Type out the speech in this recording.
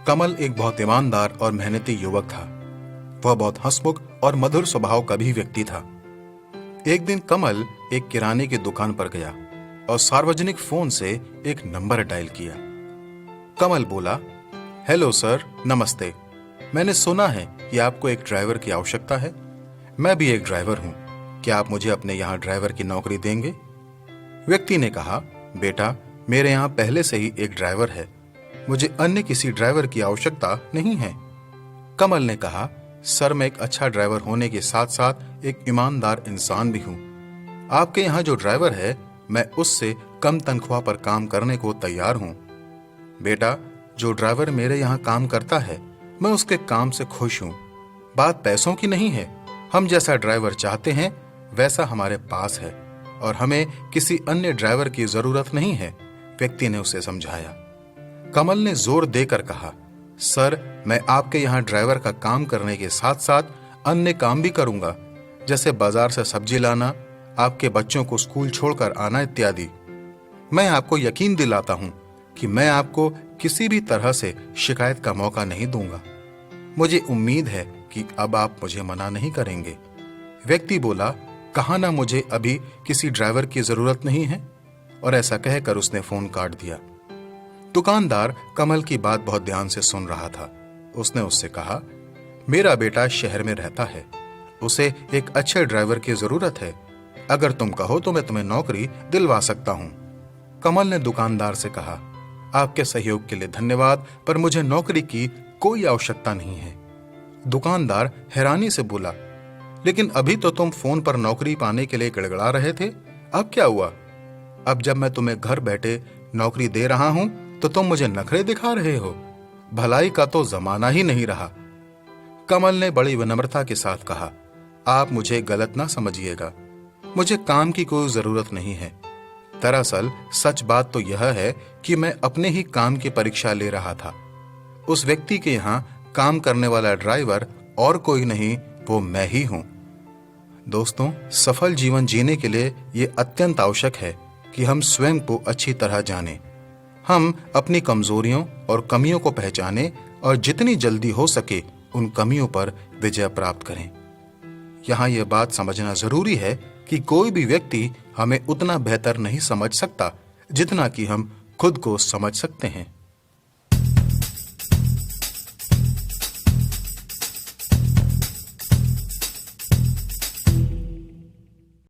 कमल एक बहुत ईमानदार और मेहनती युवक था। वह बहुत हंसमुख और मधुर स्वभाव का भी व्यक्ति था। एक दिन कमल एक किराने की दुकान पर गया और सार्वजनिक फोन से एक नंबर डायल किया। कमल बोला, हेलो सर, नमस्ते। मैंने सुना है कि आपको एक ड्राइवर की आवश्यकता है। मैं भी एक ड्राइवर हूं। क्या आप मुझे अपने यहाँ ड्राइवर की नौकरी देंगे? व्यक्ति ने कहा, बेटा, मेरे यहाँ पहले से ही एक ड्राइवर है। मुझे अन्य किसी ड्राइवर की आवश्यकता नहीं है। कमल ने कहा, सर, मैं एक अच्छा ड्राइवर होने के साथ साथ एक ईमानदार इंसान भी हूं। आपके यहाँ जो ड्राइवर है, मैं उससे कम तनख्वाह पर काम करने को तैयार हूं। बेटा, जो ड्राइवर मेरे यहाँ काम करता है, मैं उसके काम से खुश हूं। बात पैसों की नहीं है। हम जैसा ड्राइवर चाहते हैं वैसा हमारे पास है और हमें किसी अन्य ड्राइवर की जरूरत नहीं है, व्यक्ति ने उसे समझाया। कमल ने जोर देकर कहा, सर, मैं आपके यहाँ ड्राइवर का काम करने के साथ साथ अन्य काम भी करूंगा, जैसे बाजार से सब्जी लाना, आपके बच्चों को स्कूल छोड़कर आना इत्यादि। मैं आपको यकीन दिलाता हूं कि मैं आपको किसी भी तरह से शिकायत का मौका नहीं दूंगा। मुझे उम्मीद है कि अब आप मुझे मना नहीं करेंगे। व्यक्ति बोला, कहा ना मुझे अभी किसी ड्राइवर की जरूरत नहीं है, और ऐसा कहकर उसने फोन काट दिया। दुकानदार कमल की बात बहुत ध्यान से सुन रहा था। उसने उससे कहा, मेरा बेटा शहर में रहता है, उसे एक अच्छे ड्राइवर की जरूरत है। अगर तुम कहो तो मैं तुम्हें नौकरी दिलवा सकता हूं। कमल ने दुकानदार से कहा, आपके सहयोग के लिए धन्यवाद, पर मुझे नौकरी की कोई आवश्यकता नहीं है। दुकानदार हैरानी से बोला, लेकिन अभी तो तुम फोन पर नौकरी पाने के लिए गड़गड़ा रहे थे, अब क्या हुआ? अब जब मैं तुम्हें घर बैठे नौकरी दे रहा हूं तो तुम मुझे नखरे दिखा रहे हो। भलाई का तो जमाना ही नहीं रहा। कमल ने बड़ी विनम्रता के साथ कहा, आप मुझे गलत ना समझिएगा, मुझे काम की कोई जरूरत नहीं है। दरअसल सच बात तो यह है कि मैं अपने ही काम की परीक्षा ले रहा था। उस व्यक्ति के यहाँ काम करने वाला ड्राइवर और कोई नहीं, वो मैं ही हूं। दोस्तों, सफल जीवन जीने के लिए ये अत्यंत आवश्यक है कि हम स्वयं को अच्छी तरह जानें। हम अपनी कमजोरियों और कमियों को पहचानें और जितनी जल्दी हो सके उन कमियों पर विजय प्राप्त करें। यहाँ यह बात समझना जरूरी है कि कोई भी व्यक्ति हमें उतना बेहतर नहीं समझ सकता जितना कि हम खुद को समझ सकते हैं।